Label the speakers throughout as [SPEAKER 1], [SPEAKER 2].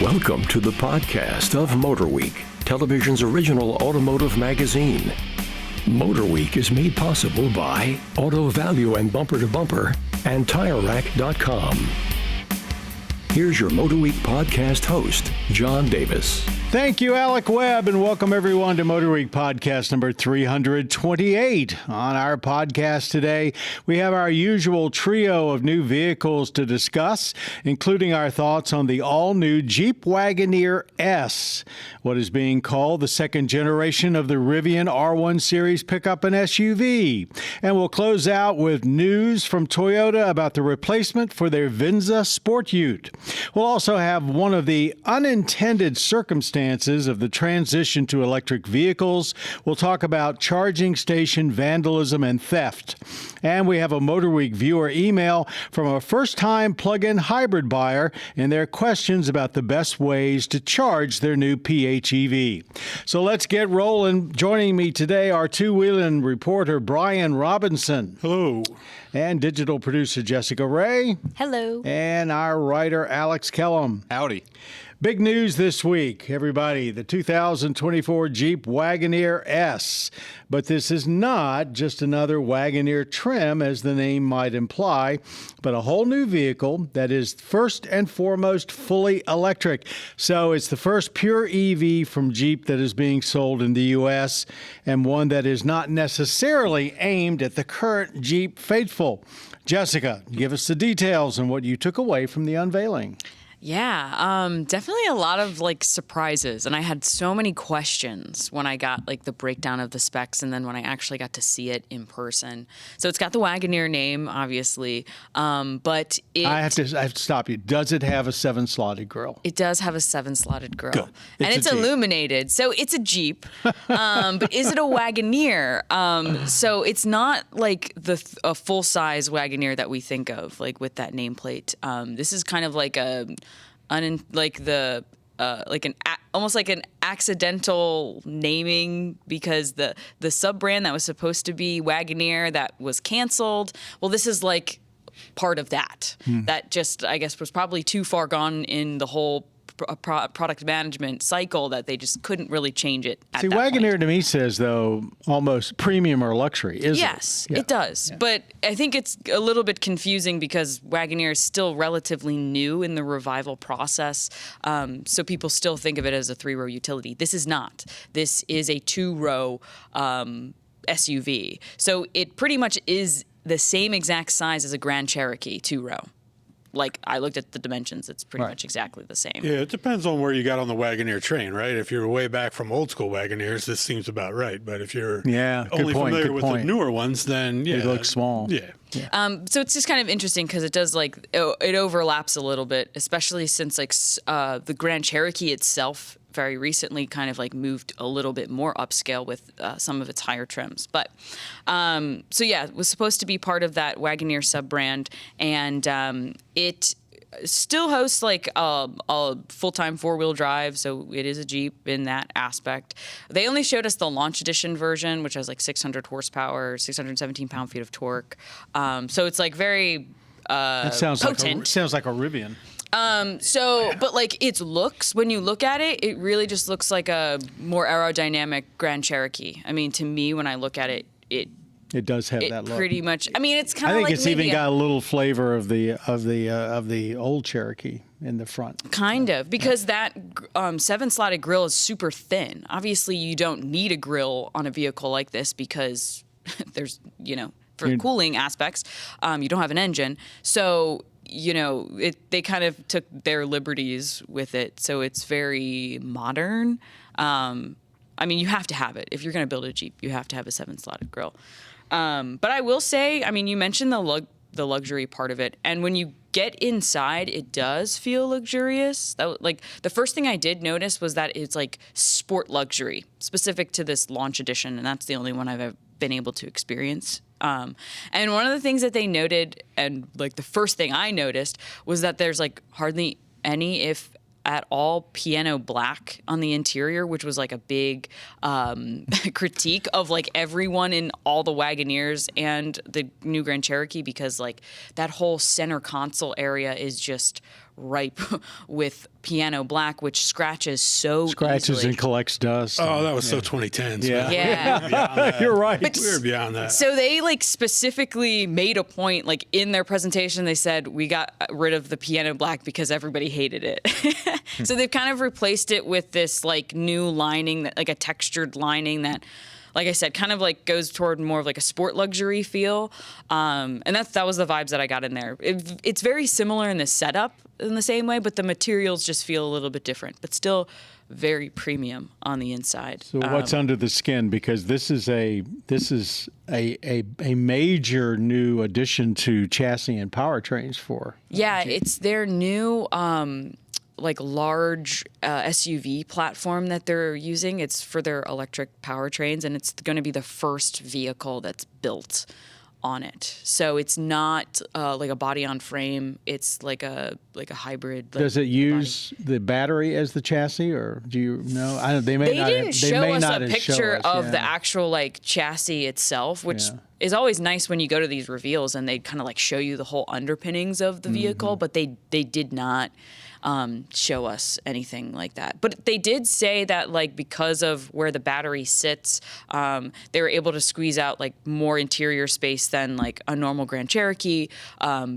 [SPEAKER 1] Welcome to the podcast of MotorWeek, television's original automotive magazine. MotorWeek is made possible by Auto Value and Bumper to Bumper and TireRack.com. Here's your MotorWeek podcast host, John Davis.
[SPEAKER 2] Thank you, Alec Webb, and welcome everyone to MotorWeek podcast number 328. On our podcast today, we have our usual trio of new vehicles to discuss, including our thoughts on the all-new Jeep Wagoneer S, what is being called the second generation of the Rivian R1 series pickup and SUV. And we'll close out with news from Toyota about the replacement for their Venza Sport Ute. We'll also have one of the unintended circumstances of the transition to electric vehicles. We'll talk about charging station vandalism and theft. And we have a MotorWeek viewer email from a first-time plug-in hybrid buyer and their questions about the best ways to charge their new PHEV. So let's get rolling. Joining me today are two-wheeling reporter Brian Robinson.
[SPEAKER 3] Hello.
[SPEAKER 2] And digital producer Jessica Ray.
[SPEAKER 4] Hello.
[SPEAKER 2] And our writer Alex Kellum.
[SPEAKER 3] Howdy.
[SPEAKER 2] Big news this week, everybody, the 2024 Jeep Wagoneer S. But this is not just another Wagoneer trim, as the name might imply, but a whole new vehicle that is first and foremost fully electric. So it's the first pure EV from Jeep that is being sold in the U.S. and one that is not necessarily aimed at the current Jeep faithful. Jessica, give us the details on what you took away from the unveiling.
[SPEAKER 4] Yeah, definitely a lot of surprises. And I had so many questions when I got the breakdown of the specs and then when I actually got to see it in person. So it's got the Wagoneer name, obviously, but
[SPEAKER 2] I have to stop you. Does it have a 7-slotted grille?
[SPEAKER 4] It does have a 7-slotted grille.
[SPEAKER 2] Good.
[SPEAKER 4] And it's illuminated. So it's a Jeep. But is it a Wagoneer? So it's not like a full-size Wagoneer that we think of, with that nameplate. This is kind of almost like an accidental naming, because the sub-brand that was supposed to be Wagoneer that was canceled. Well, this is part of that. That just, I guess, was probably too far gone in the whole product management cycle that they just couldn't really change it at that
[SPEAKER 2] Wagoneer
[SPEAKER 4] point.
[SPEAKER 2] to me says, though, almost premium or luxury, isn't it?
[SPEAKER 4] Yes, it does. Yeah. But I think it's a little bit confusing because Wagoneer is still relatively new in the revival process. So people still think of it as a 3-row utility. This is not. This is a 2-row SUV. So it pretty much is the same exact size as a Grand Cherokee 2-row. I looked at the dimensions, it's pretty much exactly the same.
[SPEAKER 3] Yeah, it depends on where you got on the Wagoneer train, right? If you're way back from old school Wagoneers, this seems about right. But if you're only familiar with the newer ones, then
[SPEAKER 2] it looks small.
[SPEAKER 3] Yeah.
[SPEAKER 4] So it's just kind of interesting because it does it overlaps a little bit, especially since the Grand Cherokee itself very recently kind of moved a little bit more upscale with some of its higher trims. But it was supposed to be part of that Wagoneer sub-brand, and it still hosts a full-time 4-wheel drive, so it is a Jeep in that aspect. They only showed us the launch edition version, which has 600 horsepower, 617 pound-feet of torque. So it's very
[SPEAKER 2] that sounds
[SPEAKER 4] potent.
[SPEAKER 2] Sounds like a Rivian.
[SPEAKER 4] But its looks, when you look at it, it really just looks like a more aerodynamic Grand Cherokee. I mean, to me, when I look at it,
[SPEAKER 2] it does have that look.
[SPEAKER 4] Pretty much. I mean, it's kind of
[SPEAKER 2] I think it's even got a little flavor of the old Cherokee in the front.
[SPEAKER 4] Kind of, because that 7-slotted grille is super thin. Obviously, you don't need a grille on a vehicle like this because there's, for cooling aspects, you don't have an engine. So they kind of took their liberties with it, so it's very modern. I mean, you have to have it. If you're going to build a Jeep, you have to have a 7-slotted grille. But I will say, I mean, you mentioned the luxury part of it, and when you get inside, it does feel luxurious. The first thing I did notice was that it's sport luxury, specific to this launch edition, and that's the only one I've been able to experience. And one of the things that they noted, and the first thing I noticed, was that there's hardly any, if at all, piano black on the interior, which was a big critique of everyone in all the Wagoneers and the new Grand Cherokee, because that whole center console area is just ripe with piano black, which scratches so easily.
[SPEAKER 2] And collects dust.
[SPEAKER 3] Oh, that was so 2010s.
[SPEAKER 2] Yeah.
[SPEAKER 4] Yeah.
[SPEAKER 2] You're right.
[SPEAKER 3] We're beyond that.
[SPEAKER 4] So they like specifically made a point, like in their presentation, they said we got rid of the piano black because everybody hated it. So they've kind of replaced it with this like new lining, that like a textured lining that, like I said, kind of like goes toward more of like a sport luxury feel. And that was the vibes that I got in there. It's very similar in the setup in the same way, but the materials just feel a little bit different, but still very premium on the inside.
[SPEAKER 2] So what's under the skin? Because this is a major new addition to chassis and powertrains for.
[SPEAKER 4] Yeah,
[SPEAKER 2] Jeep.
[SPEAKER 4] it's their new like large SUV platform that they're using. It's for their electric powertrains, and it's going to be the first vehicle that's built on it. So it's not like a body on frame. It's like a hybrid. Like,
[SPEAKER 2] does it use the battery as the chassis, or do you know? They
[SPEAKER 4] didn't show us a picture of the actual like chassis itself, which is always nice when you go to these reveals and they kind of like show you the whole underpinnings of the vehicle, but they did not show us anything like that. But they did say that like because of where the battery sits, they were able to squeeze out like more interior space than like a normal Grand Cherokee,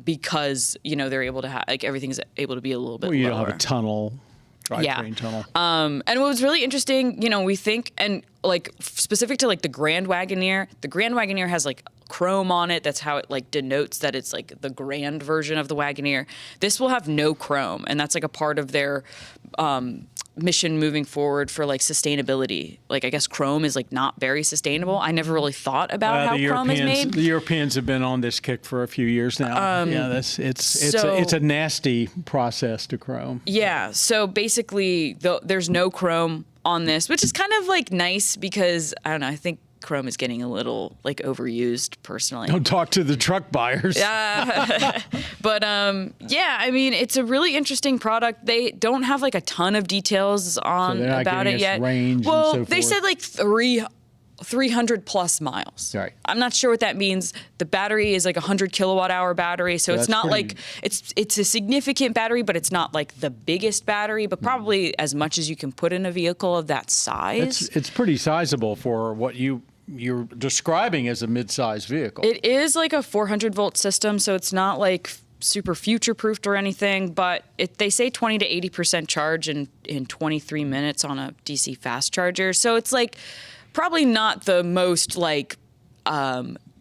[SPEAKER 4] because they're able to have like everything's able to be a little bit lower.
[SPEAKER 2] You don't have a tunnel. Drivetrain tunnel.
[SPEAKER 4] And what was really interesting, we think, and like specific to like the Grand Wagoneer has like chrome on it. That's how it like denotes that it's like the grand version of the Wagoneer. This will have no chrome, and that's like a part of their mission moving forward for like sustainability. Like I guess chrome is like not very sustainable. I never really thought about how chrome is made.
[SPEAKER 2] The Europeans have been on this kick for a few years now. It's a nasty process to chrome.
[SPEAKER 4] Yeah. So basically, there's no chrome on this, which is kind of like nice because I don't know. I think chrome is getting a little like overused personally.
[SPEAKER 2] Don't talk to the truck buyers.
[SPEAKER 4] But I mean, it's a really interesting product. They don't have like a ton of details on about it yet.
[SPEAKER 2] Range
[SPEAKER 4] well,
[SPEAKER 2] and so
[SPEAKER 4] they said like 300 plus miles.
[SPEAKER 2] Right.
[SPEAKER 4] I'm not sure what that means. The battery is like a 100 kilowatt hour battery, so it's not like it's a significant battery, but it's not like the biggest battery, but probably as much as you can put in a vehicle of that size.
[SPEAKER 2] It's pretty sizable for what you're describing as a mid-sized vehicle.
[SPEAKER 4] It is like a 400 volt system, so it's not like super future-proofed or anything, but they say 20 to 80% charge in 23 minutes on a DC fast charger. So it's like probably not the most like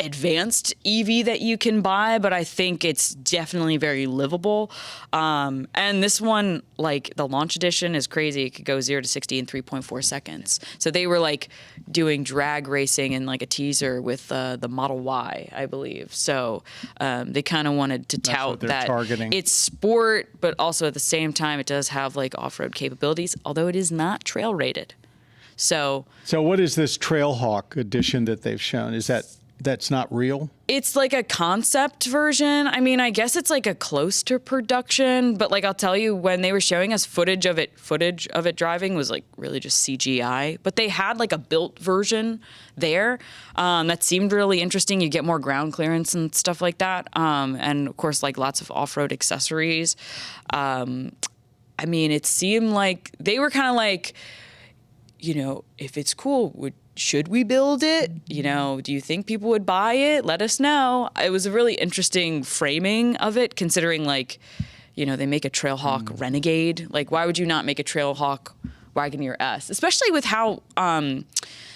[SPEAKER 4] advanced EV that you can buy, but I think it's definitely very livable. And this one, like the launch edition, is crazy. It could go 0 to 60 in 3.4 seconds. So they were like doing drag racing in like a teaser with the Model Y, I believe. So they kind of wanted to tout that
[SPEAKER 2] targeting.
[SPEAKER 4] It's sport, but also at the same time it does have like off-road capabilities, although it is not trail rated. So
[SPEAKER 2] what is this Trailhawk edition that they've shown? Is that's not real?
[SPEAKER 4] It's like a concept version. I mean, I guess it's like a close to production, but like I'll tell you, when they were showing us footage of it driving was like really just CGI. But they had like a built version there that seemed really interesting. You get more ground clearance and stuff like that, and of course like lots of off-road accessories. I mean, it seemed like they were kind of like, if it's cool, should we build it? Do you think people would buy it? Let us know. It was a really interesting framing of it, considering like, they make a Trailhawk Renegade. Like, why would you not make a Trailhawk Wagoneer S? Especially with how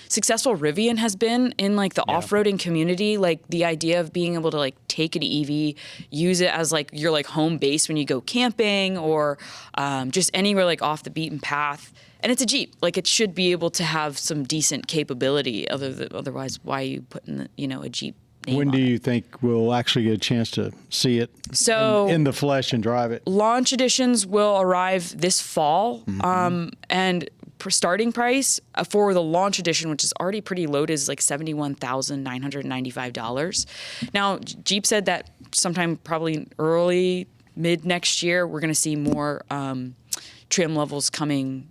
[SPEAKER 4] successful Rivian has been in like the off-roading community. Like the idea of being able to like take an EV, use it as like your like home base when you go camping or just anywhere like off the beaten path. And it's a Jeep. Like it should be able to have some decent capability. Otherwise, why are you putting a Jeep name
[SPEAKER 2] When
[SPEAKER 4] on
[SPEAKER 2] do
[SPEAKER 4] it?
[SPEAKER 2] you think we'll actually get a chance to see it in the flesh and drive it?
[SPEAKER 4] Launch editions will arrive this fall, and starting price for the launch edition, which is already pretty loaded, is like $71,995. Now, Jeep said that sometime probably early, mid next year, we're going to see more trim levels coming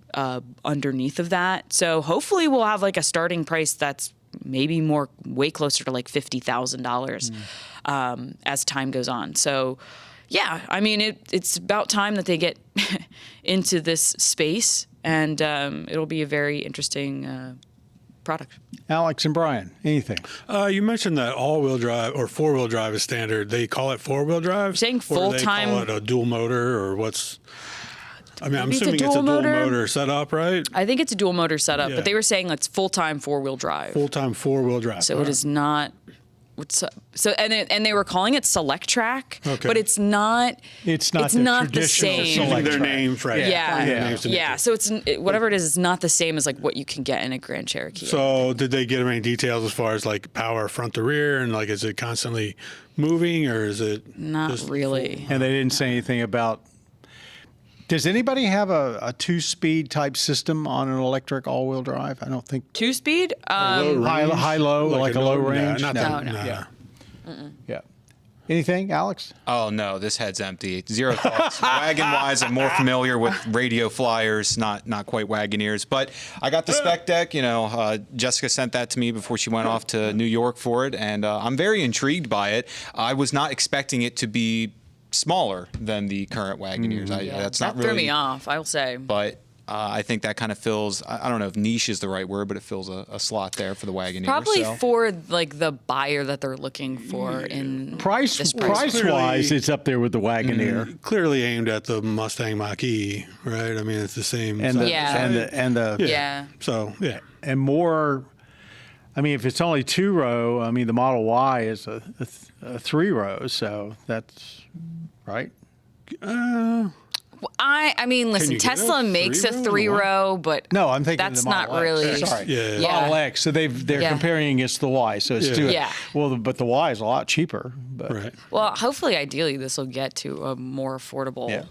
[SPEAKER 4] underneath of that. So hopefully we'll have like a starting price that's maybe way closer to like $50,000 as time goes on. So Yeah, I mean, it's about time that they get into this space, and it'll be a very interesting product.
[SPEAKER 2] Alex and Brian, anything?
[SPEAKER 3] You mentioned that all-wheel drive or four-wheel drive is standard. They call it four-wheel drive?
[SPEAKER 4] You're saying full-time?
[SPEAKER 3] Or do they call it a dual motor, or what's... I mean, I'm assuming it's a dual motor setup, right?
[SPEAKER 4] I think it's a dual motor setup, but they were saying it's full-time four-wheel drive.
[SPEAKER 3] Full-time four-wheel drive.
[SPEAKER 4] So it is not... And they were calling it Select Track, but it's not.
[SPEAKER 2] It's not
[SPEAKER 4] the same.
[SPEAKER 3] Using their names, right?
[SPEAKER 4] Yeah. So it's whatever it is. It's not the same as like what you can get in a Grand Cherokee.
[SPEAKER 3] So did they give any details as far as like power front to rear, and like is it constantly moving, or is it
[SPEAKER 4] not really?
[SPEAKER 2] And they didn't say anything about. Does anybody have a two-speed type system on an electric all-wheel drive? I don't think.
[SPEAKER 4] Two-speed?
[SPEAKER 2] High-low, like a low range?
[SPEAKER 4] No.
[SPEAKER 2] Yeah. Anything, Alex?
[SPEAKER 5] Oh, no, this head's empty. Zero thoughts. Wagon-wise, I'm more familiar with radio flyers, not quite Wagoneers. But I got the spec deck. Jessica sent that to me before she went off to New York for it, and I'm very intrigued by it. I was not expecting it to be smaller than the current Wagoneers.
[SPEAKER 4] That threw me off, I will say.
[SPEAKER 5] But I think that kind of fills, I don't know if niche is the right word, but it fills a slot there for the Wagoneer.
[SPEAKER 4] Probably for like the buyer that they're looking for in
[SPEAKER 2] price-wise, it's up there with the Wagoneer.
[SPEAKER 3] Clearly aimed at the Mustang Mach-E, right? I mean, it's the same.
[SPEAKER 2] And and more. I mean, if it's only 2-row, I mean, the Model Y is a 3-row, so that's right.
[SPEAKER 4] I mean, listen, Tesla makes a 3-row, but
[SPEAKER 2] no, I'm thinking
[SPEAKER 4] that's
[SPEAKER 2] the Model
[SPEAKER 4] not really.
[SPEAKER 2] X. Sorry, Model X. So they're comparing against the Y, so it's two.
[SPEAKER 4] Yeah.
[SPEAKER 2] Well, but the Y is a lot cheaper. But.
[SPEAKER 3] Right.
[SPEAKER 4] Well, hopefully, ideally, this will get to a more affordable.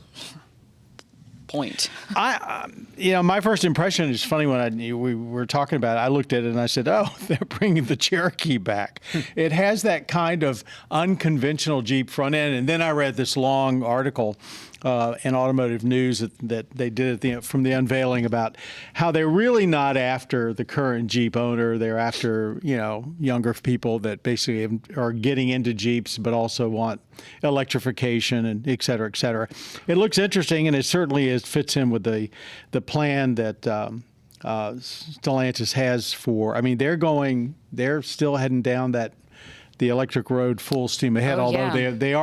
[SPEAKER 4] Point.
[SPEAKER 2] My first impression is funny when we were talking about it. I looked at it and I said, "Oh, they're bringing the Cherokee back." It has that kind of unconventional Jeep front end. And then I read this long article in Automotive News that they did from the unveiling about how they're really not after the current Jeep owner. They're after younger people that basically are getting into Jeeps, but also want electrification and et cetera, et cetera. It looks interesting, and it certainly fits in with the plan that Stellantis has for. I mean, they're still heading down the electric road full steam ahead. Although they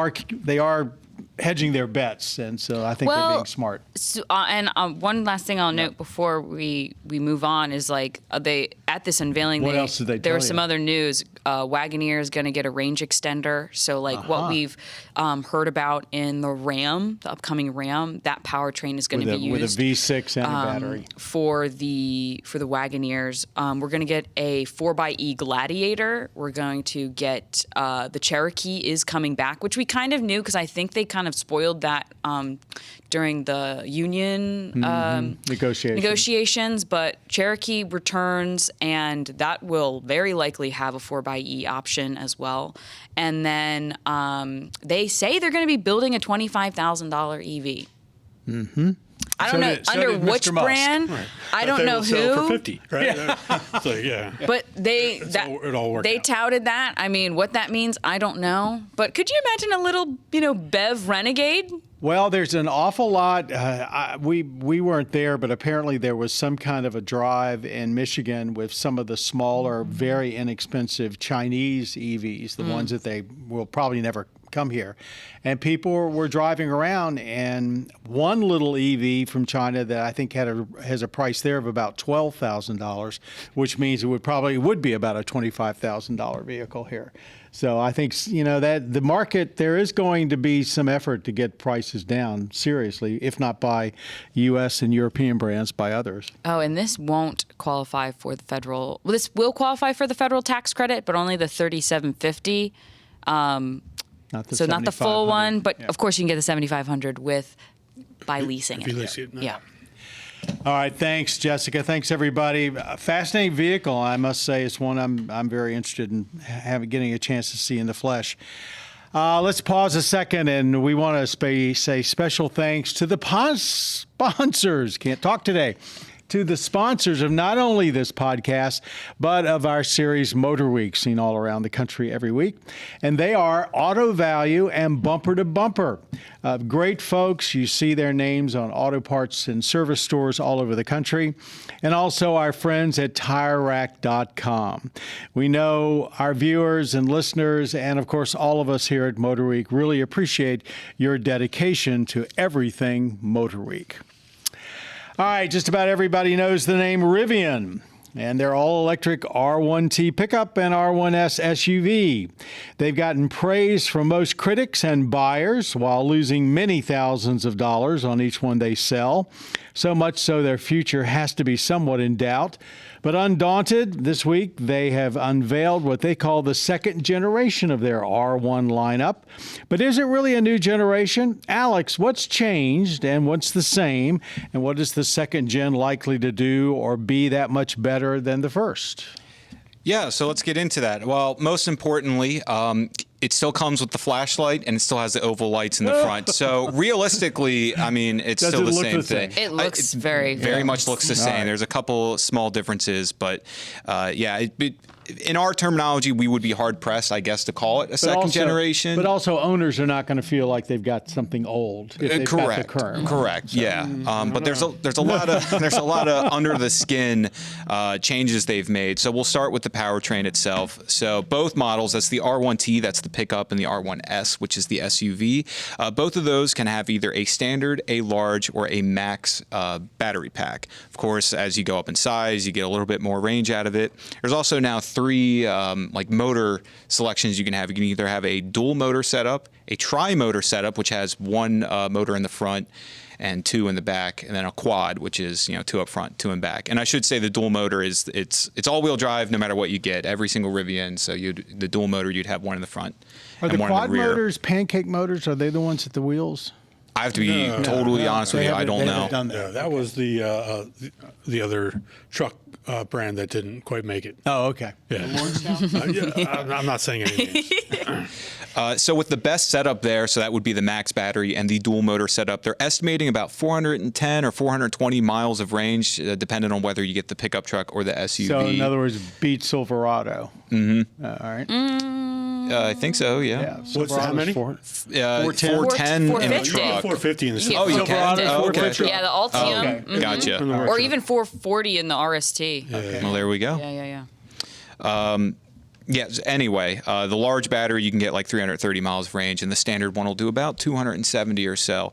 [SPEAKER 2] are hedging their bets, and so I think they're being smart.
[SPEAKER 4] So, one last thing I'll note before we move on is like they at this unveiling.
[SPEAKER 2] What else did they tell
[SPEAKER 4] There was
[SPEAKER 2] you?
[SPEAKER 4] some other news. Wagoneer is going to get a range extender. So like what we've heard about in the Ram, the upcoming Ram, that powertrain is going to be used
[SPEAKER 2] with a V6 and a battery
[SPEAKER 4] for the Wagoneers. We're going to get a 4xe Gladiator. We're going to get the Cherokee is coming back, which we kind of knew because I think they kind of spoiled that during the union negotiations. But Cherokee returns, and that will very likely have a 4xe option as well. And then they say they're going to be building a $25,000 EV. Mm-hmm. I don't know under which brand.
[SPEAKER 3] Right.
[SPEAKER 4] I don't know who.
[SPEAKER 3] For 50, right? Yeah.
[SPEAKER 4] But it all worked out. Touted that. I mean, what that means, I don't know. But could you imagine a little, BEV Renegade?
[SPEAKER 2] Well, there's an awful lot. We weren't there, but apparently there was some kind of a drive in Michigan with some of the smaller, very inexpensive Chinese EVs, the ones that they will probably never come here. And people were driving around, and one little EV from China that I think has a price there of about $12,000, which means it would be about a $25,000 vehicle here. So I think, that the market, there is going to be some effort to get prices down seriously, if not by U.S. and European brands, by others.
[SPEAKER 4] Oh, and this won't qualify for the federal. Well, this will qualify for the federal tax credit, but only the $3,750. Not the full one, but of course you can get the $7,500 by leasing it.
[SPEAKER 3] Lease it.
[SPEAKER 4] Yeah.
[SPEAKER 2] All right, thanks, Jessica. Thanks, everybody. Fascinating vehicle, I must say. It's one I'm very interested in getting a chance to see in the flesh. Let's pause a second, and we want to say special thanks to the sponsors. Can't talk today. to the sponsors of not only this podcast, but of our series Motor Week, seen all around the country every week. And they are Auto Value and Bumper to Bumper. Great folks. You see their names on auto parts and service stores all over the country. And also our friends at TireRack.com. We know our viewers and listeners, and of course all of us here at Motor Week, really appreciate your dedication to everything Motor Week. All right, just about everybody knows the name Rivian and their all-electric R1T pickup and R1S SUV. They've gotten praise from most critics and buyers while losing many thousands of dollars on each one they sell. So much so their future has to be somewhat in doubt. But undaunted, this week they have unveiled what they call the second generation of their R1 lineup. But is it really a new generation? Alex, what's changed and what's the same? And what is the second gen likely to do or be that much better than the first?
[SPEAKER 5] Yeah, so let's get into that. Well, most importantly, it still comes with the flashlight and it still has the oval lights in the front. So realistically, I mean, it's still the same thing.
[SPEAKER 4] It looks very
[SPEAKER 5] much looks the same. Right. There's a couple small differences, but in our terminology, we would be hard pressed, I guess, to call it a second generation.
[SPEAKER 2] But also, owners are not going to feel like they've got something old. If
[SPEAKER 5] correct.
[SPEAKER 2] Got the current.
[SPEAKER 5] Correct. So, yeah. But there's a lot of under the skin changes they've made. So we'll start with the powertrain itself. So both models, that's the R1T, that's the pickup, and the R1S, which is the SUV. Both of those can have either a standard, a large, or a max battery pack. Of course, as you go up in size, you get a little bit more range out of it. There's also now 3 motor selections you can have. You can either have a dual motor setup, a tri-motor setup, which has 1 motor in the front and 2 in the back, and then a quad, which is 2 up front, 2 in back. And I should say the dual motor is it's all-wheel drive no matter what you get. Every single Rivian, so the dual motor you'd have 1 in the front.
[SPEAKER 2] Are the quad motors pancake motors? Are they the ones at the wheels?
[SPEAKER 5] I have to be totally honest with you. I don't know.
[SPEAKER 3] Yeah, that was the other truck brand that didn't quite make it.
[SPEAKER 2] Oh, okay.
[SPEAKER 3] Yeah. I'm not saying anything.
[SPEAKER 5] So with the best setup there, so that would be the max battery and the dual motor setup, they're estimating about 410 or 420 miles of range, depending on whether you get the pickup truck or the SUV.
[SPEAKER 2] So in other words, beat Silverado.
[SPEAKER 5] Mm-hmm.
[SPEAKER 2] All right.
[SPEAKER 5] I think so, yeah.
[SPEAKER 3] What's how many?
[SPEAKER 5] 410 in the truck.
[SPEAKER 3] 450 in the
[SPEAKER 5] Oh, you can?
[SPEAKER 3] Okay.
[SPEAKER 4] Yeah, the Altium.
[SPEAKER 2] Okay.
[SPEAKER 4] Mm-hmm.
[SPEAKER 5] Gotcha.
[SPEAKER 4] Or even 440 in the RST.
[SPEAKER 5] Okay. Well, there we go.
[SPEAKER 4] Yeah.
[SPEAKER 5] Yes. Anyway, the large battery, you can get like 330 miles of range, and the standard one will do about 270 or so.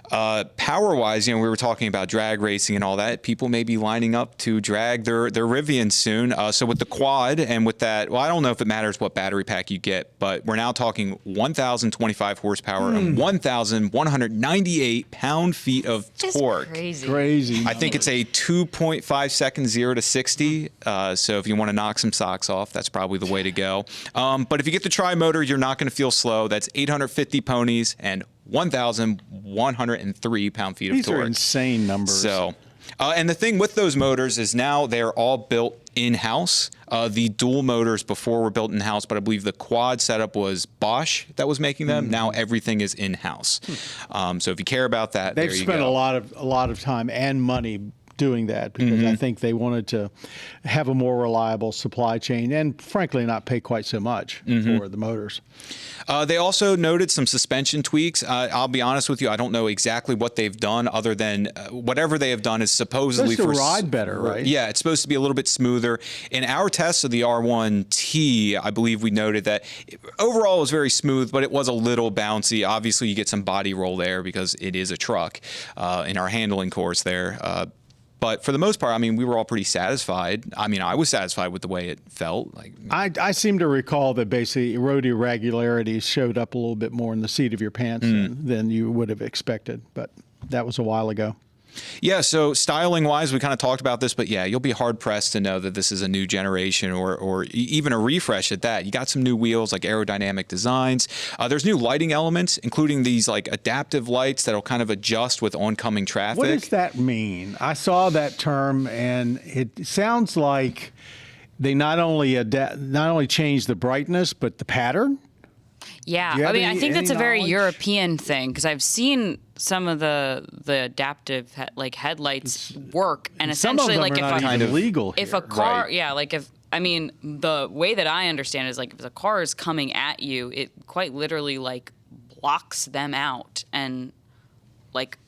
[SPEAKER 5] Power-wise, we were talking about drag racing and all that. People may be lining up to drag their Rivian soon. So with the quad and with that, well, I don't know if it matters what battery pack you get, but we're now talking 1,025 horsepower and 1,198 pound-feet of torque.
[SPEAKER 2] Crazy.
[SPEAKER 5] I think it's a 2.5 second 0 to 60. So if you want to knock some socks off, that's probably the way to go. But if you get the tri-motor, you're not going to feel slow. That's 850 ponies and 1,103 pound-feet of torque.
[SPEAKER 2] These are insane numbers.
[SPEAKER 5] So, and the thing with those motors is now they're all built in-house. The dual motors before were built in-house, but I believe the quad setup was Bosch that was making them. Now everything is in-house. So if you care about that,
[SPEAKER 2] they've spent a lot of time and money doing that because I think they wanted to have a more reliable supply chain and frankly not pay quite so much for the motors.
[SPEAKER 5] They also noted some suspension tweaks. I'll be honest with you, I don't know exactly what they've done other than whatever they have done is supposedly
[SPEAKER 2] for ride better, right?
[SPEAKER 5] Yeah, it's supposed to be a little bit smoother. In our tests of the R1T, I believe we noted that overall it was very smooth, but it was a little bouncy. Obviously, you get some body roll there because it is a truck in our handling course there. But for the most part, I mean, we were all pretty satisfied. I mean, I was satisfied with the way it felt.
[SPEAKER 2] I seem to recall that basically road irregularities showed up a little bit more in the seat of your pants than you would have expected. But that was a while ago.
[SPEAKER 5] Yeah, so styling-wise, we kind of talked about this, but yeah, you'll be hard-pressed to know that this is a new generation or even a refresh at that. You got some new wheels, like aerodynamic designs. There's new lighting elements, including these like adaptive lights that'll kind of adjust with oncoming traffic.
[SPEAKER 2] What does that mean? I saw that term, and it sounds like they not only change the brightness, but the pattern.
[SPEAKER 4] Yeah, I mean, I think that's a very European thing because I've seen some of the adaptive headlights work, and essentially
[SPEAKER 2] some of them are not even legal here.
[SPEAKER 4] If a car,
[SPEAKER 5] right.
[SPEAKER 4] I mean, the way that I understand it is if the car is coming at you, it quite literally blocks them out and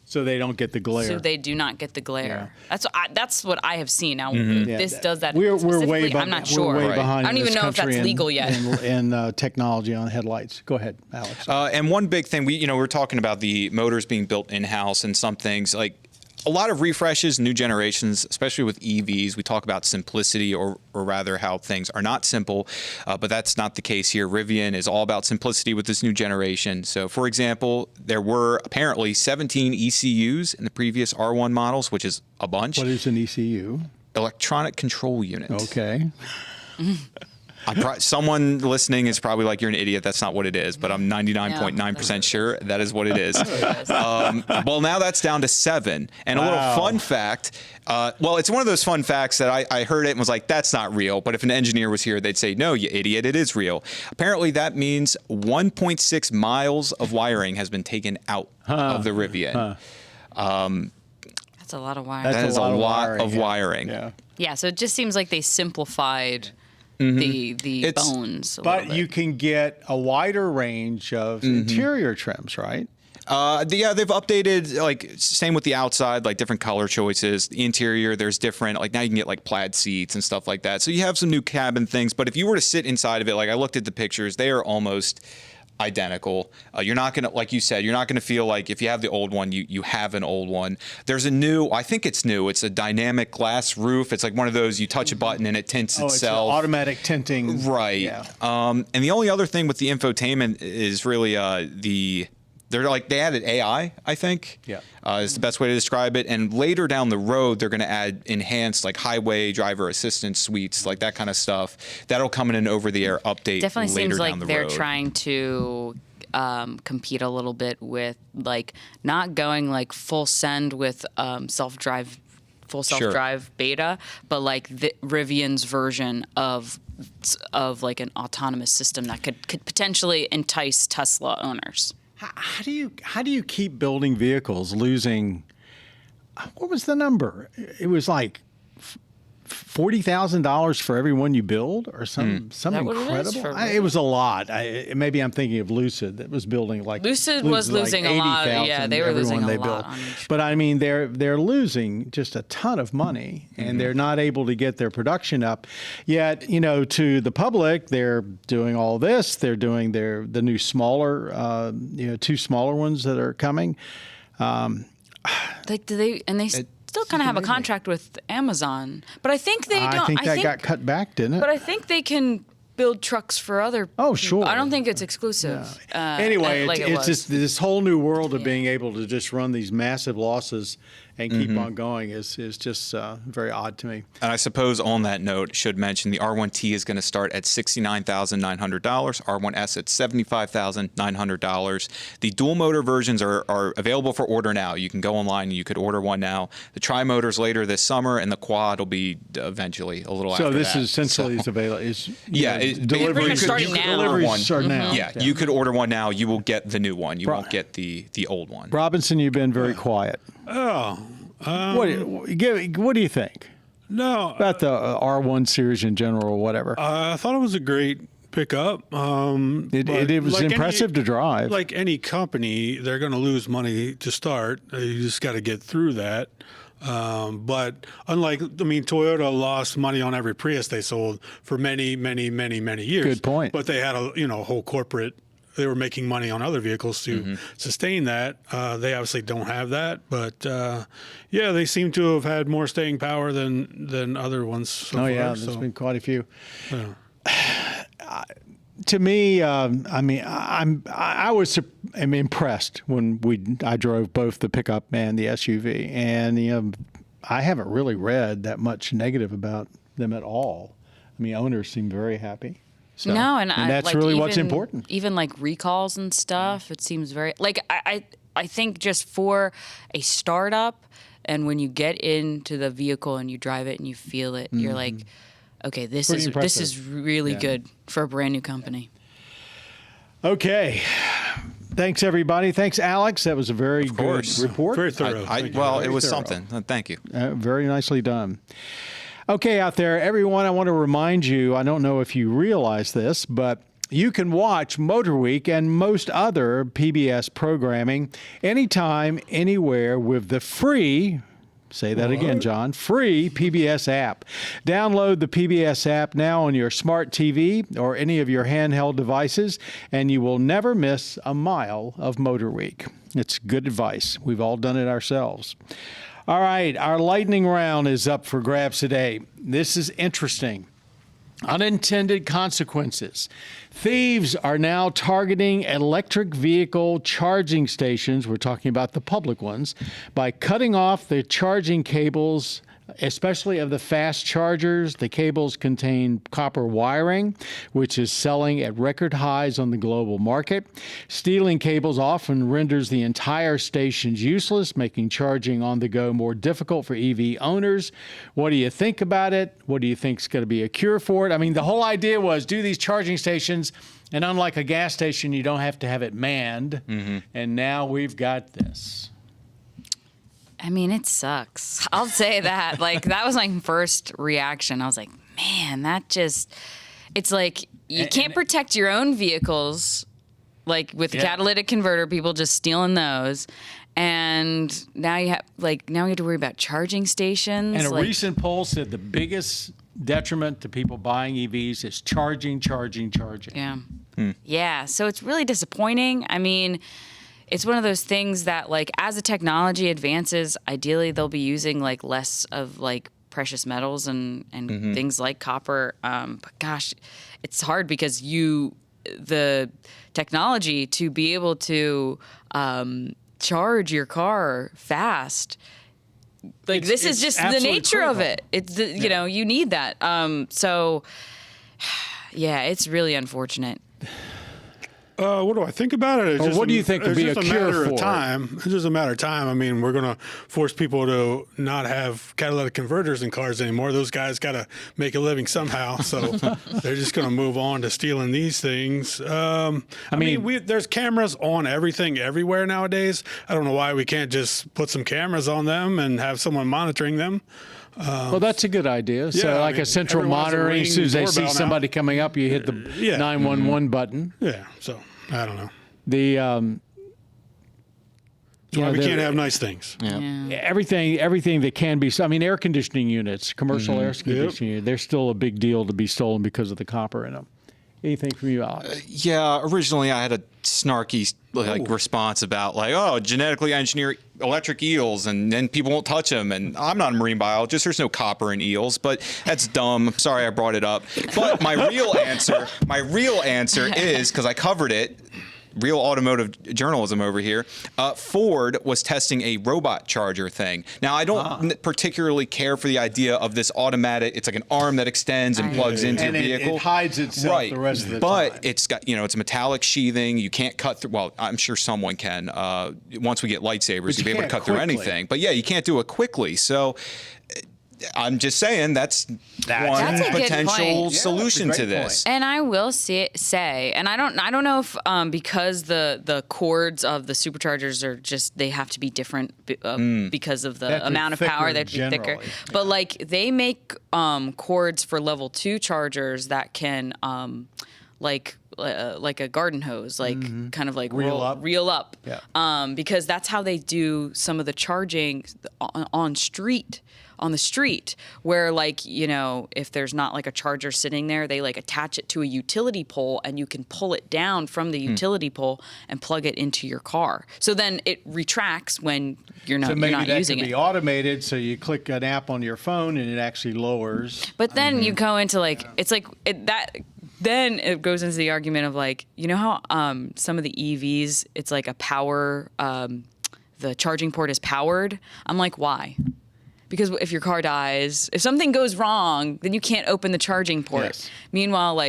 [SPEAKER 2] so they don't get the glare.
[SPEAKER 4] So they do not get the glare.
[SPEAKER 2] Yeah.
[SPEAKER 4] That's what I have seen. Now, this does that.
[SPEAKER 2] We're way behind.
[SPEAKER 4] I'm not sure.
[SPEAKER 2] We're way behind.
[SPEAKER 4] I don't even know if that's legal yet.
[SPEAKER 2] In technology on headlights. Go ahead, Alex.
[SPEAKER 5] And one big thing, we're talking about the motors being built in-house and some things a lot of refreshes, new generations, especially with EVs. We talk about simplicity or rather how things are not simple, but that's not the case here. Rivian is all about simplicity with this new generation. So, for example, there were apparently 17 ECUs in the previous R1 models, which is a bunch.
[SPEAKER 2] What is an ECU?
[SPEAKER 5] Electronic control unit.
[SPEAKER 2] Okay.
[SPEAKER 5] Someone listening is probably like, you're an idiot. That's not what it is. But I'm 99.9% sure that is what it is. Well, now that's down to 7. And a little fun fact. It's one of those fun facts that I heard it and was like, that's not real. But if an engineer was here, they'd say, no, you idiot, it is real. Apparently, that means 1.6 miles of wiring has been taken out of the Rivian.
[SPEAKER 4] That's a lot of wiring.
[SPEAKER 5] That is a lot of wiring.
[SPEAKER 4] Yeah, so it just seems like they simplified the bones.
[SPEAKER 2] But you can get a wider range of interior trims, right?
[SPEAKER 5] They've updated, same with the outside, different color choices. The interior, there's different, now you can get plaid seats and stuff like that. So you have some new cabin things, but if you were to sit inside of it, I looked at the pictures, they are almost identical. You're not going to, like you said, you're not going to feel like if you have the old one, you have an old one. There's a new, I think it's new, it's a dynamic glass roof. It's one of those, you touch a button and it tints itself.
[SPEAKER 2] It's automatic tinting.
[SPEAKER 5] Right.
[SPEAKER 2] Yeah.
[SPEAKER 5] And the only other thing with the infotainment is really they added AI, I think.
[SPEAKER 2] Yeah.
[SPEAKER 5] Is the best way to describe it. And later down the road, they're going to add enhanced highway driver assistance suites, that kind of stuff. That'll come in an over-the-air update.
[SPEAKER 4] Definitely
[SPEAKER 5] later
[SPEAKER 4] seems
[SPEAKER 5] down the
[SPEAKER 4] they're
[SPEAKER 5] road.
[SPEAKER 4] trying to compete a little bit with not going full send with self-drive beta, but the Rivian's version of an autonomous system that could potentially entice Tesla owners.
[SPEAKER 2] How do you keep building vehicles losing? What was the number? It was $40,000 for every one you build, or something incredible. It was a lot. Maybe I'm thinking of Lucid that was building
[SPEAKER 4] Lucid was losing a lot. Yeah, they were losing a lot on each.
[SPEAKER 2] But I mean, they're losing just a ton of money, and they're not able to get their production up. Yet, to the public, they're doing all this. They're doing the new smaller, 2 smaller ones that are coming.
[SPEAKER 4] Still kind of have a contract with Amazon, but I think they don't.
[SPEAKER 2] I think that got cut back, didn't it?
[SPEAKER 4] But I think they can build trucks for other.
[SPEAKER 2] Oh, sure.
[SPEAKER 4] I don't think it's exclusive.
[SPEAKER 2] Yeah. Anyway, it's just this whole new world of being able to just run these massive losses and keep on going is just very odd to me.
[SPEAKER 5] And I suppose on that note, should mention the R1T is going to start at $69,900, R1S at $75,900. The dual motor versions are available for order now. You can go online and you could order one now. The tri-motor's later this summer, and the quad will be eventually a little after that.
[SPEAKER 2] So this is essentially it's available.
[SPEAKER 4] Deliveries starting now.
[SPEAKER 2] Deliveries start now.
[SPEAKER 5] Yeah, you could order one now. You will get the new one. You won't get the old one.
[SPEAKER 2] Robinson, you've been very quiet.
[SPEAKER 3] Oh.
[SPEAKER 2] What do you think?
[SPEAKER 3] No.
[SPEAKER 2] About the R1 series in general or whatever.
[SPEAKER 3] I thought it was a great pickup.
[SPEAKER 2] It was impressive to drive.
[SPEAKER 3] Like any company, they're going to lose money to start. You just got to get through that. But Toyota lost money on every Prius they sold for many, many, many, many years.
[SPEAKER 2] Good point.
[SPEAKER 3] But they had a whole corporate. They were making money on other vehicles to sustain that. They obviously don't have that, but they seem to have had more staying power than other ones. So far,
[SPEAKER 2] there's been quite a few. Yeah. To me, I'm impressed when I drove both the pickup and the SUV, and I haven't really read that much negative about them at all. Owners seem very happy. So,
[SPEAKER 4] no, and
[SPEAKER 2] that's really what's important.
[SPEAKER 4] Even recalls and stuff, it seems very I think just for a startup, and when you get into the vehicle and you drive it and you feel it, you're like, okay, this is really good for a brand new company.
[SPEAKER 2] Okay. Thanks, everybody. Thanks, Alex. That was a very good report.
[SPEAKER 3] Very thorough.
[SPEAKER 5] Well, it was something. Thank you.
[SPEAKER 2] Very nicely done. Okay, out there, everyone, I want to remind you, I don't know if you realize this, but you can watch MotorWeek and most other PBS programming anytime, anywhere with the free, say that again, John, free PBS app. Download the PBS app now on your smart TV or any of your handheld devices, and you will never miss a mile of MotorWeek. It's good advice. We've all done it ourselves. All right, our lightning round is up for grabs today. This is interesting. Unintended consequences. Thieves are now targeting electric vehicle charging stations, we're talking about the public ones, by cutting off the charging cables, especially of the fast chargers. The cables contain copper wiring, which is selling at record highs on the global market. Stealing cables often renders the entire stations useless, making charging on the go more difficult for EV owners. What do you think about it? What do you think is going to be a cure for it? I mean, the whole idea was do these charging stations, and unlike a gas station, you don't have to have it manned. And now we've got this.
[SPEAKER 4] I mean, it sucks. I'll say that. Like, that was my first reaction. I was like, man, it's like you can't protect your own vehicles, like with the catalytic converter, people just stealing those. And now you have to worry about charging stations.
[SPEAKER 2] And a recent poll said the biggest detriment to people buying EVs is charging.
[SPEAKER 4] Yeah. Yeah. So it's really disappointing. I mean, it's one of those things that, like, as the technology advances, ideally they'll be using like less of like precious metals and things like copper. But gosh, it's hard because the technology to be able to charge your car fast, like this is just the nature of it. It's you know, you need that. So yeah, it's really unfortunate.
[SPEAKER 3] What do I think about it?
[SPEAKER 2] What do you think would be a cure for it?
[SPEAKER 3] It's just a matter of time. I mean, we're going to force people to not have catalytic converters in cars anymore. Those guys got to make a living somehow, so they're just going to move on to stealing these things. I mean, there's cameras on everything everywhere nowadays. I don't know why we can't just put some cameras on them and have someone monitoring them.
[SPEAKER 2] Well, that's a good idea. So, a central monitoring, as soon as they see somebody coming up, you hit the 911 button.
[SPEAKER 3] Yeah, so I don't know.
[SPEAKER 2] We
[SPEAKER 3] can't have nice things.
[SPEAKER 2] Everything that can be. I mean, air conditioning units, commercial air conditioning units, they're still a big deal to be stolen because of the copper in them. Anything from you, Alex?
[SPEAKER 5] Originally I had a snarky response about genetically engineer electric eels and then people won't touch them. And I'm not a marine biologist. There's no copper in eels, but that's dumb. Sorry I brought it up. But my real answer is, because I covered it, real automotive journalism over here, Ford was testing a robot charger thing. Now, I don't particularly care for the idea of this automatic, it's like an arm that extends and plugs into your vehicle.
[SPEAKER 2] It hides itself the rest of the time.
[SPEAKER 5] But it's got, it's metallic sheathing. You can't cut through, well, I'm sure someone can. Once we get lightsabers, you'll be able to cut through anything. But yeah, you can't do it quickly. So I'm just saying that's one potential solution to this.
[SPEAKER 4] And I will say, and I don't know if because the cords of the superchargers are just, they have to be different because of the amount of power, they have to be thicker. But like they make cords for level 2 chargers that can like a garden hose, kind of like reel up. Yeah. Because that's how they do some of the charging on the street, where if there's not like a charger sitting there, they attach it to a utility pole and you can pull it down from the utility pole and plug it into your car. So then it retracts when you're not using it. So maybe that could be
[SPEAKER 2] automated, so you click an app on your phone and it actually lowers.
[SPEAKER 4] But then you go into then it goes into the argument of how some of the EVs, it's like a power, the charging port is powered. I'm like, why? Because if your car dies, if something goes wrong, then you can't open the charging port. Yes. Meanwhile,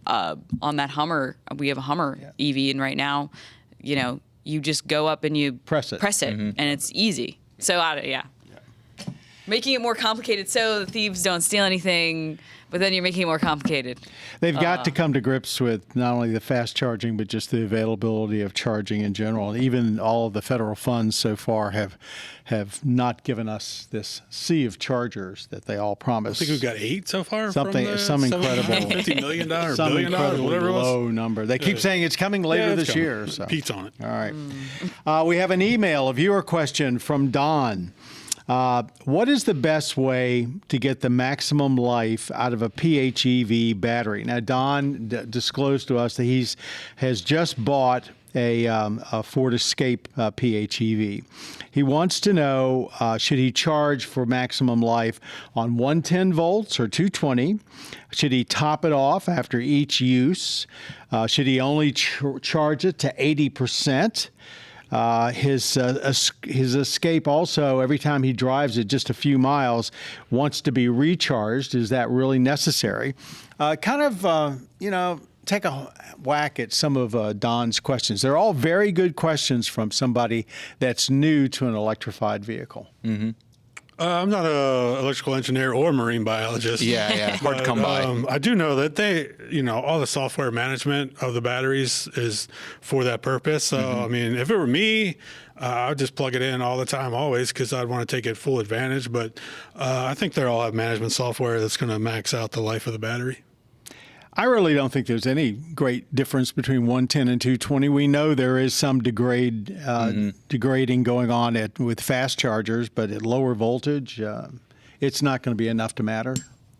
[SPEAKER 4] on that Hummer, we have a Hummer EV, and right now, you just go up and you press it, and it's easy. So, Making it more complicated so the thieves don't steal anything, but then you're making it more complicated.
[SPEAKER 2] They've got to come to grips with not only the fast charging, but just the availability of charging in general. Even all of the federal funds so far have not given us this sea of chargers that they all promise.
[SPEAKER 3] I think we've got 8 so far.
[SPEAKER 2] Some incredible
[SPEAKER 3] $50 million, $1
[SPEAKER 2] some
[SPEAKER 3] billion,
[SPEAKER 2] incredibly
[SPEAKER 3] whatever it was.
[SPEAKER 2] low number. They keep saying it's coming later
[SPEAKER 3] it's
[SPEAKER 2] this
[SPEAKER 3] coming.
[SPEAKER 2] year. So.
[SPEAKER 3] Pete's on it.
[SPEAKER 2] All right. We have an email, a viewer question from Don. What is the best way to get the maximum life out of a PHEV battery? Now, Don disclosed to us that has just bought a Ford Escape PHEV. He wants to know, should he charge for maximum life on 110 volts or 220? Should he top it off after each use? Should he only charge it to 80%? His Escape also, every time he drives it just a few miles, wants to be recharged. Is that really necessary? Take a whack at some of Don's questions. They're all very good questions from somebody that's new to an electrified vehicle.
[SPEAKER 5] Mm-hmm.
[SPEAKER 3] I'm not an electrical engineer or marine biologist.
[SPEAKER 5] Yeah, hard to come by.
[SPEAKER 3] I do know that all the software management of the batteries is for that purpose. So, I mean, if it were me, I would just plug it in all the time, always, because I'd want to take it full advantage. But I think they all have management software that's going to max out the life of the battery.
[SPEAKER 2] I really don't think there's any great difference between 110 and 220. We know there is some degrading going on with fast chargers, but at lower voltage, it's not going to be enough to matter.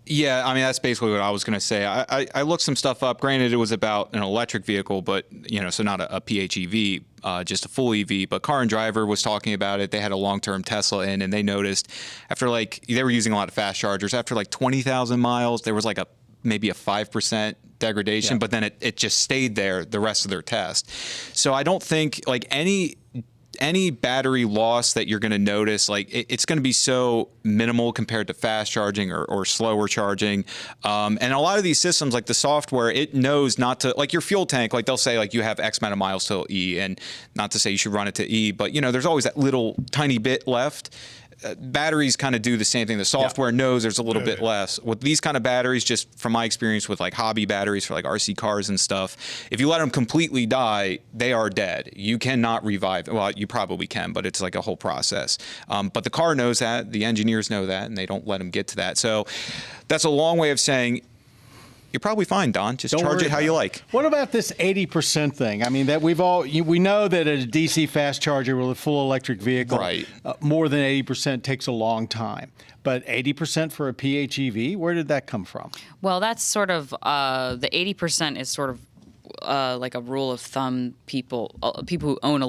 [SPEAKER 5] Yeah, I mean, that's basically what I was going to say. I looked some stuff up. Granted, it was about an electric vehicle, but, so not a PHEV, just a full EV. But Car and Driver was talking about it. They had a long-term Tesla in, and they noticed after, they were using a lot of fast chargers. After, 20,000 miles, there was, maybe a 5% degradation, but then it just stayed there the rest of their test. So I don't think any battery loss that you're going to notice, it's going to be so minimal compared to fast charging or slower charging. And a lot of these systems, like the software, it knows not to, your fuel tank, they'll say you have X amount of miles till E, and not to say you should run it to E, but there's always that little tiny bit left. Batteries kind of do the same thing. The software knows there's a little bit less. With these kind of batteries, just from my experience with hobby batteries for RC cars and stuff, if you let them completely die, they are dead. You cannot revive. Well, you probably can, but it's a whole process. But the car knows that, the engineers know that, and they don't let them get to that. So that's a long way of saying, you're probably fine, Don. Just charge it how you like.
[SPEAKER 2] What about this 80% thing? I mean, that we know that a DC fast charger with a full electric vehicle, more than 80% takes a long time. But 80% for a PHEV, where did that come from?
[SPEAKER 4] Well, that's sort of the 80% is sort of like a rule of thumb. People who own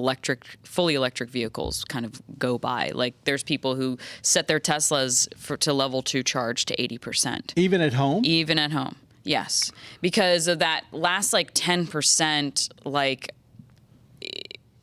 [SPEAKER 4] fully electric vehicles kind of go by. There's people who set their Teslas to level 2 charge to 80%.
[SPEAKER 2] Even at home?
[SPEAKER 4] Even at home. Yes, because of that last 10%,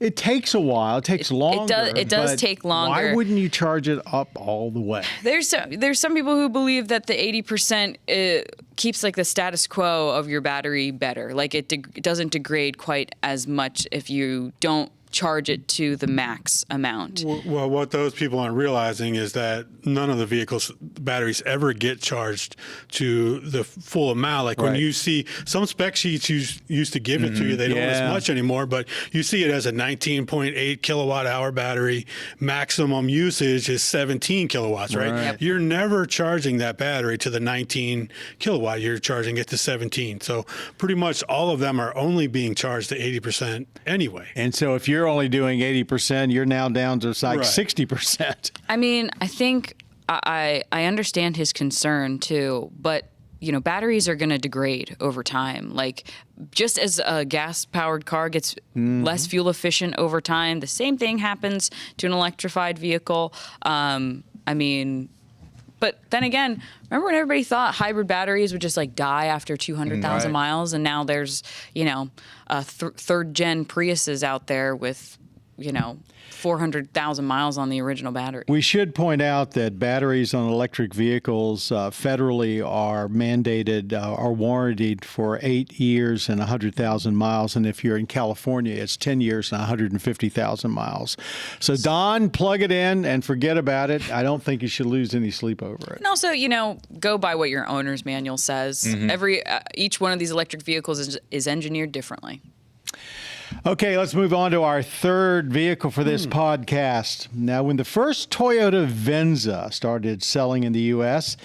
[SPEAKER 2] it takes a while. It takes longer.
[SPEAKER 4] It does take longer.
[SPEAKER 2] Why wouldn't you charge it up all the way?
[SPEAKER 4] There's some people who believe that the 80% keeps the status quo of your battery better. It doesn't degrade quite as much if you don't charge it to the max amount.
[SPEAKER 3] Well, what those people aren't realizing is that none of the vehicles' batteries ever get charged to the full amount. When you see some spec sheets used to give it to you, they don't as much anymore, but you see it as a 19.8 kilowatt hour battery. Maximum usage is 17 kilowatts, right?
[SPEAKER 4] Yep.
[SPEAKER 3] You're never charging that battery to the 19 kilowatt. You're charging it to 17. So pretty much all of them are only being charged to 80% anyway.
[SPEAKER 2] And so if you're only doing 80%, you're now down to 60%.
[SPEAKER 4] I mean, I think I understand his concern too, but batteries are going to degrade over time. Just as a gas-powered car gets less fuel efficient over time, the same thing happens to an electrified vehicle. But then again, remember when everybody thought hybrid batteries would just die after 200,000 miles, and now there's third-gen Priuses out there with 400,000 miles on the original battery.
[SPEAKER 2] We should point out that batteries on electric vehicles federally are mandated, are warranted for 8 years and 100,000 miles. And if you're in California, it's 10 years and 150,000 miles. So, Don, plug it in and forget about it. I don't think you should lose any sleep over it.
[SPEAKER 4] And also, go by what your owner's manual says. Each one of these electric vehicles is engineered differently.
[SPEAKER 2] Okay, let's move on to our third vehicle for this podcast. Now, when the first Toyota Venza started selling in the U.S.,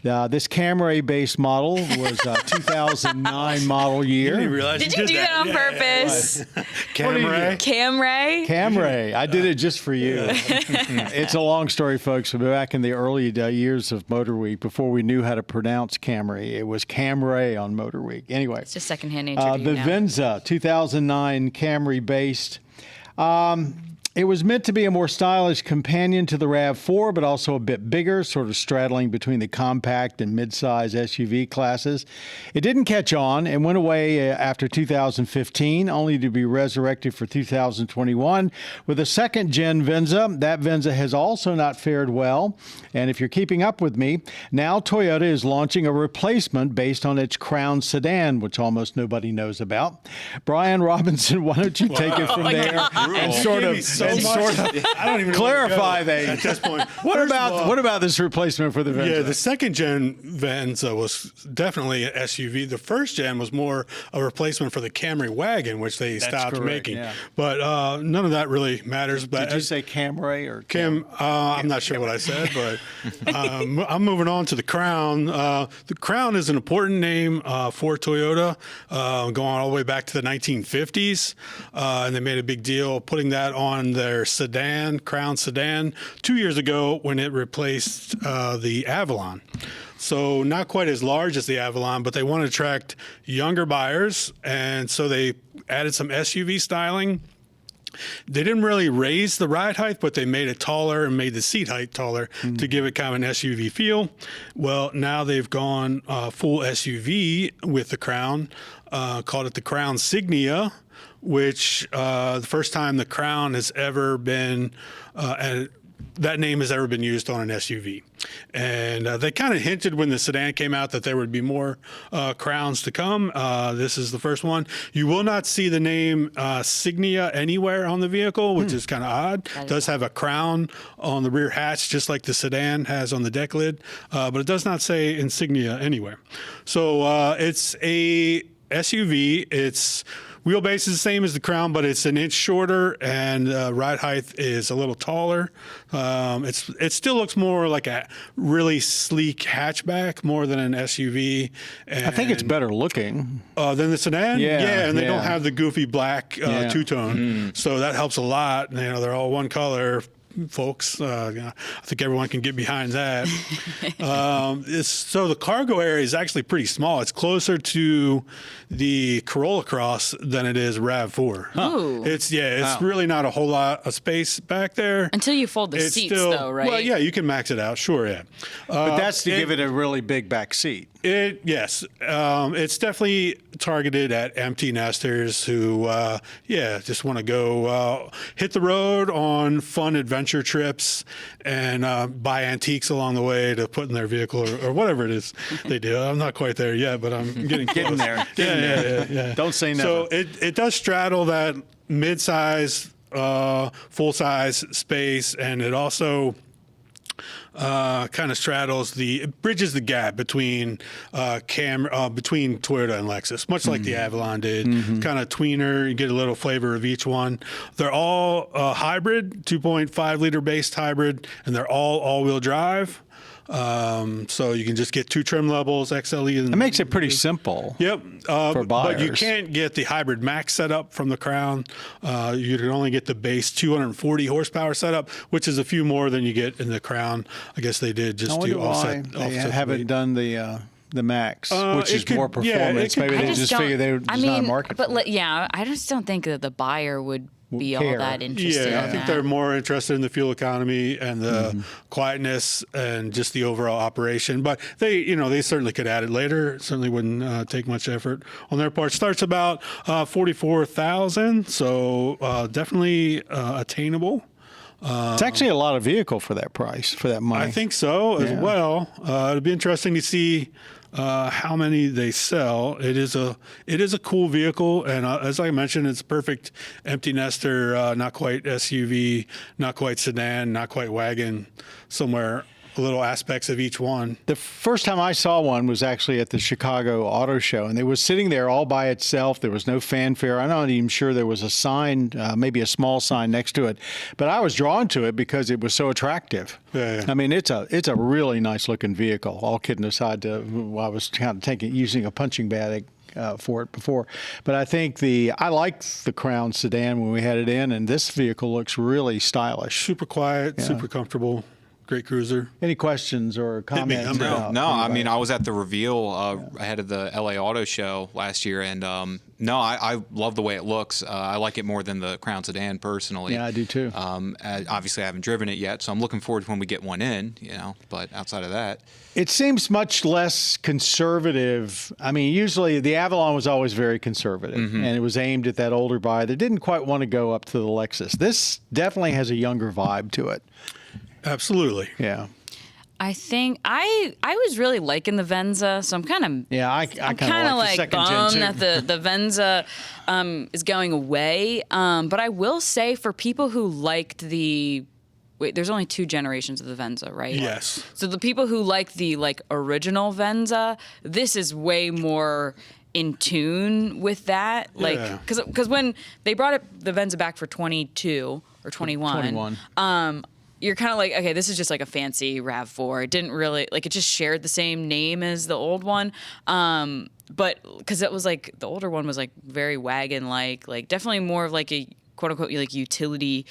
[SPEAKER 2] this Camry-based model was a 2009 model year.
[SPEAKER 4] Did you do that on purpose?
[SPEAKER 3] Camry?
[SPEAKER 2] Camry. I did it just for you. It's a long story, folks. But back in the early years of MotorWeek, before we knew how to pronounce Camry, it was Camry on MotorWeek. Anyway.
[SPEAKER 4] It's just secondhand nature to you
[SPEAKER 2] the
[SPEAKER 4] now.
[SPEAKER 2] Venza, 2009 Camry-based. It was meant to be a more stylish companion to the RAV4, but also a bit bigger, sort of straddling between the compact and midsize SUV classes. It didn't catch on and went away after 2015, only to be resurrected for 2021 with a second-gen Venza. That Venza has also not fared well. And if you're keeping up with me, now Toyota is launching a replacement based on its Crown sedan, which almost nobody knows about. Brian Robinson, why don't you take it from there and sort of
[SPEAKER 3] I don't even
[SPEAKER 2] clarify
[SPEAKER 3] know
[SPEAKER 2] that
[SPEAKER 3] at this point.
[SPEAKER 2] What about this replacement for the Venza?
[SPEAKER 3] Yeah, the second gen Venza was definitely an SUV. The first gen was more a replacement for the Camry wagon, which they stopped
[SPEAKER 2] correct,
[SPEAKER 3] making.
[SPEAKER 2] yeah.
[SPEAKER 3] But none of that really matters. But
[SPEAKER 2] Did you say Camry or
[SPEAKER 3] I'm not sure what I said, but I'm moving on to the Crown. The Crown is an important name for Toyota, going all the way back to the 1950s, and they made a big deal putting that on their sedan, Crown sedan, 2 years ago when it replaced the Avalon. So not quite as large as the Avalon, but they want to attract younger buyers, and so they added some SUV styling. They didn't really raise the ride height, but they made it taller and made the seat height taller to give it kind of an SUV feel. Well, now they've gone full SUV with the Crown, called it the Crown Signia, which the first time the Crown has ever been, that name has ever been used on an SUV. And they kind of hinted when the sedan came out that there would be more Crowns to come. This is the first one. You will not see the name Signia anywhere on the vehicle, which is kind of odd. It does have a crown on the rear hatch, just like the sedan has on the deck lid, but it does not say Insignia anywhere. So it's a SUV. Its wheelbase is the same as the Crown, but it's an inch shorter, and ride height is a little taller. It still looks more like a really sleek hatchback more than an SUV. And,
[SPEAKER 2] I think it's better looking
[SPEAKER 3] than the sedan.
[SPEAKER 2] Yeah,
[SPEAKER 3] and they don't have the goofy black two-tone, so that helps a lot. They're all one color. Folks, I think everyone can get behind that. So the cargo area is actually pretty small. It's closer to the Corolla Cross than it is RAV4.
[SPEAKER 4] Ooh.
[SPEAKER 3] It's really not a whole lot of space back there.
[SPEAKER 4] Until you fold the seats, though, right?
[SPEAKER 3] Well, yeah, you can max it out. Sure, yeah.
[SPEAKER 2] but that's to give it a really big back seat.
[SPEAKER 3] Yes. It's definitely targeted at empty nesters who, just want to go hit the road on fun adventure trips and buy antiques along the way to put in their vehicle or whatever it is they do. I'm not quite there yet, but I'm getting close.
[SPEAKER 2] Getting there.
[SPEAKER 3] Yeah.
[SPEAKER 2] Don't say never.
[SPEAKER 3] So it does straddle that mid-size, full-size space, and it also kind of bridges the gap between between Toyota and Lexus, much like the Avalon did. Kind of tweener, you get a little flavor of each one. They're all hybrid, 2.5 liter based hybrid, and they're all all-wheel drive. So you can just get two trim levels, XLE. And
[SPEAKER 2] it makes it pretty simple.
[SPEAKER 3] Yep.
[SPEAKER 2] For buyers.
[SPEAKER 3] But you can't get the Hybrid Max setup from the Crown. You can only get the base 240 horsepower setup, which is a few more than you get in the Crown. I guess they did just to offset.
[SPEAKER 2] They haven't done the Max, which is
[SPEAKER 3] could,
[SPEAKER 2] more performance.
[SPEAKER 3] Yeah,
[SPEAKER 2] Maybe they just figure there's not a market.
[SPEAKER 4] But I just don't think that the buyer would be
[SPEAKER 2] care.
[SPEAKER 4] all that interested
[SPEAKER 3] Yeah,
[SPEAKER 4] in
[SPEAKER 3] I think
[SPEAKER 4] that.
[SPEAKER 3] they're more interested in the fuel economy and the quietness and just the overall operation. But they certainly could add it later. It certainly wouldn't take much effort on their part. Starts about $44,000, so definitely attainable.
[SPEAKER 2] It's actually a lot of vehicle for that price, for that money.
[SPEAKER 3] I think so as well. It'd be interesting to see how many they sell. It is a cool vehicle, and as I mentioned, it's perfect empty nester, not quite SUV, not quite sedan, not quite wagon, somewhere little aspects of each one.
[SPEAKER 2] The first time I saw one was actually at the Chicago Auto Show, and it was sitting there all by itself. There was no fanfare. I'm not even sure there was a sign, maybe a small sign next to it, but I was drawn to it because it was so attractive.
[SPEAKER 3] Yeah.
[SPEAKER 2] I mean, it's a really nice looking vehicle. All kidding aside, I was kind of using a punching bag for it before, but I think I liked the Crown sedan when we had it in, and this vehicle looks really stylish.
[SPEAKER 3] Super quiet, super comfortable. Great cruiser.
[SPEAKER 2] Any questions or comments?
[SPEAKER 5] No, I mean, I was at the reveal ahead of the LA Auto Show last year, and I love the way it looks. I like it more than the Crown sedan personally.
[SPEAKER 2] Yeah, I do too.
[SPEAKER 5] Obviously, I haven't driven it yet, so I'm looking forward to when we get one in. But outside of that,
[SPEAKER 2] it seems much less conservative. I mean, usually the Avalon was always very conservative, and it was aimed at that older buyer that didn't quite want to go up to the Lexus. This definitely has a younger vibe to it.
[SPEAKER 3] Absolutely.
[SPEAKER 2] Yeah.
[SPEAKER 4] I think I was really liking the Venza, so I'm kind of
[SPEAKER 2] I'm
[SPEAKER 4] kind of like bummed that the Venza is going away. But I will say for people who liked there's only 2 generations of the Venza, right?
[SPEAKER 3] Yes.
[SPEAKER 4] So the people who like the original Venza, this is way more in tune with that.
[SPEAKER 3] Yeah.
[SPEAKER 4] Because when they brought the Venza back for 22 or 21. You're kind of like, okay, this is just like a fancy RAV4. It didn't really, it just shared the same name as the old one. But because it was the older one was very wagon-like, definitely more of a quote unquote utility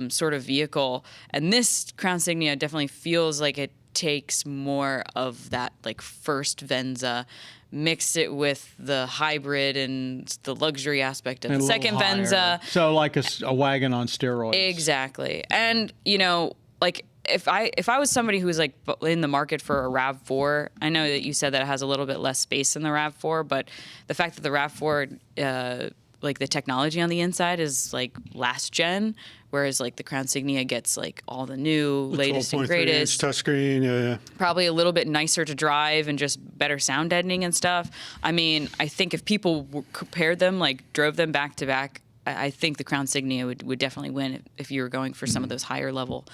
[SPEAKER 4] sort of vehicle. And this Crown Signia definitely feels like it takes more of that first Venza, mix it with the hybrid and the luxury aspect of the second Venza.
[SPEAKER 2] So like a wagon on steroids.
[SPEAKER 4] Exactly. And, if I was somebody who was in the market for a RAV4, I know that you said that it has a little bit less space than the RAV4, but the fact that the RAV4, the technology on the inside is last gen, whereas the Crown Signia gets all the new, latest and greatest.
[SPEAKER 3] Touchscreen, yeah.
[SPEAKER 4] Probably a little bit nicer to drive and just better sound deadening and stuff. I mean, I think if people compared them, drove them back to back, I think the Crown Signia would definitely win if you were going for some of those higher level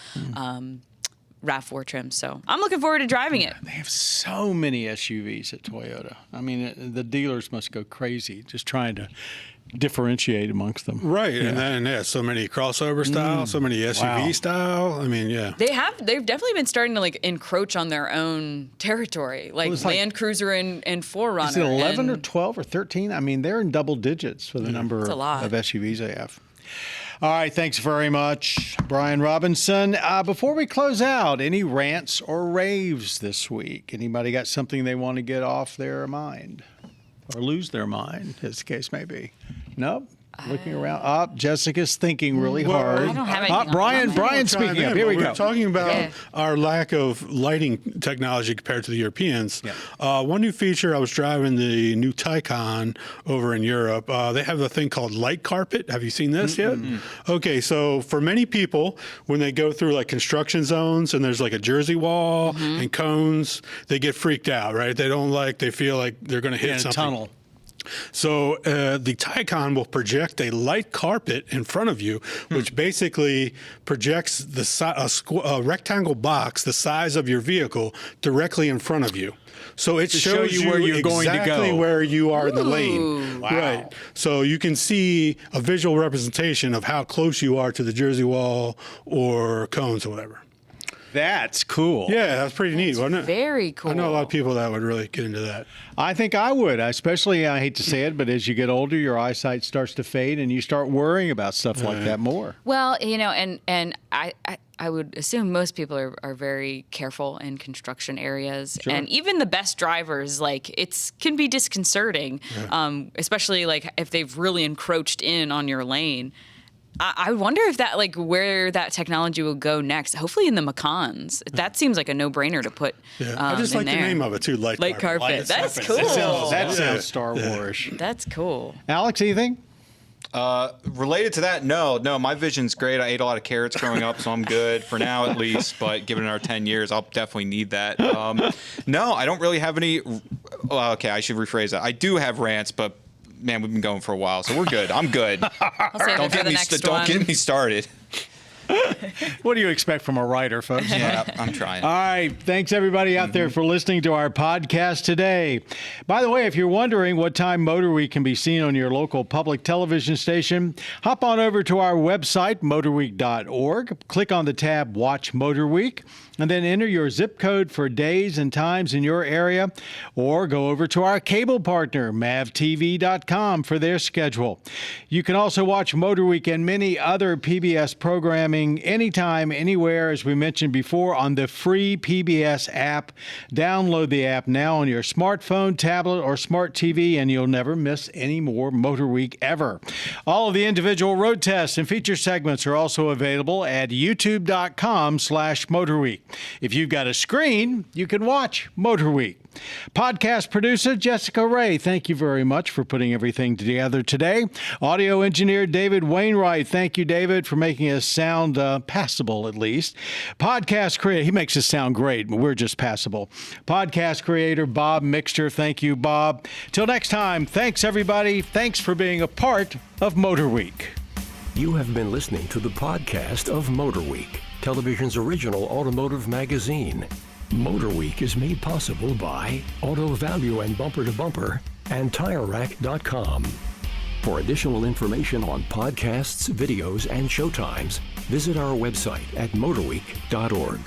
[SPEAKER 4] RAV4 trims. So I'm looking forward to driving it.
[SPEAKER 2] They have so many SUVs at Toyota. I mean, the dealers must go crazy just trying to differentiate amongst them.
[SPEAKER 3] Right, and then so many crossover style, so many SUV style. I mean, yeah.
[SPEAKER 4] They've definitely been starting to encroach on their own territory, Land Cruiser and 4Runner.
[SPEAKER 2] Is it 11 or 12 or 13? I mean, they're in double digits for the number of SUVs they have. All right, thanks very much, Brian Robinson. Before we close out, any rants or raves this week? Anybody got something they want to get off their mind or lose their mind, as the case may be? Nope. Looking around. Jessica's thinking really hard.
[SPEAKER 4] I don't have anything.
[SPEAKER 2] Brian's speaking up. Here we go.
[SPEAKER 3] We're talking about our lack of lighting technology compared to the Europeans. Yeah. One new feature, I was driving the new Taycan over in Europe. They have a thing called light carpet. Have you seen this yet? Okay, so for many people, when they go through construction zones and there's a jersey wall and cones, they get freaked out, right? They feel like they're going to hit something.
[SPEAKER 2] Tunnel.
[SPEAKER 3] So the Taycan will project a light carpet in front of you, which basically projects a rectangle box the size of your vehicle directly in front of you. So it shows you
[SPEAKER 2] where you're going to go.
[SPEAKER 3] Exactly where you are in the lane.
[SPEAKER 2] Wow.
[SPEAKER 3] Right. So you can see a visual representation of how close you are to the jersey wall or cones or whatever.
[SPEAKER 2] That's cool.
[SPEAKER 3] Yeah, that's pretty neat, wasn't it?
[SPEAKER 4] Very cool.
[SPEAKER 3] I know a lot of people that would really get into that.
[SPEAKER 2] I think I would, especially, I hate to say it, but as you get older, your eyesight starts to fade and you start worrying about stuff like that more.
[SPEAKER 4] Well, and I would assume most people are very careful in construction areas. Sure. And even the best drivers, it can be disconcerting, especially if they've really encroached in on your lane. I wonder if that, like, where that technology will go next. Hopefully in the Macans. That seems like a no-brainer to put
[SPEAKER 3] I just like the name of it, too, Light
[SPEAKER 4] Carpet. That's cool.
[SPEAKER 2] That sounds Star Wars.
[SPEAKER 4] That's cool.
[SPEAKER 2] Alex, anything?
[SPEAKER 5] Related to that, no, my vision's great. I ate a lot of carrots growing up, so I'm good for now at least. But given our 10 years, I'll definitely need that. No, I don't really have any. Well, okay, I should rephrase that. I do have rants, but man, we've been going for a while, so we're good. I'm good. Don't get me started.
[SPEAKER 2] What do you expect from a writer, folks?
[SPEAKER 5] Yeah, I'm trying.
[SPEAKER 2] All right. Thanks, everybody out there, for listening to our podcast today. By the way, if you're wondering what time MotorWeek can be seen on your local public television station, hop on over to our website, motorweek.org. Click on the tab Watch MotorWeek, and then enter your zip code for days and times in your area, or go over to our cable partner, mavtv.com, for their schedule. You can also watch MotorWeek and many other PBS programming anytime, anywhere, as we mentioned before, on the free PBS app. Download the app now on your smartphone, tablet, or smart TV, and you'll never miss any more MotorWeek ever. All of the individual road tests and feature segments are also available at youtube.com/MotorWeek. If you've got a screen, you can watch MotorWeek. Podcast producer Jessica Ray, thank you very much for putting everything together today. Audio engineer David Wainwright, thank you, David, for making us sound passable, at least. Podcast creator, he makes us sound great, but we're just passable. Podcast creator Bob Mixter, thank you, Bob. Till next time, thanks, everybody. Thanks for being a part of MotorWeek.
[SPEAKER 1] You have been listening to the podcast of MotorWeek, television's original automotive magazine. MotorWeek is made possible by Auto Value and Bumper to Bumper and TireRack.com. For additional information on podcasts, videos, and showtimes, visit our website at motorweek.org.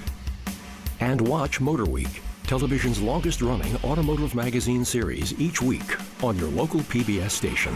[SPEAKER 1] And watch MotorWeek, television's longest-running automotive magazine series, each week on your local PBS station.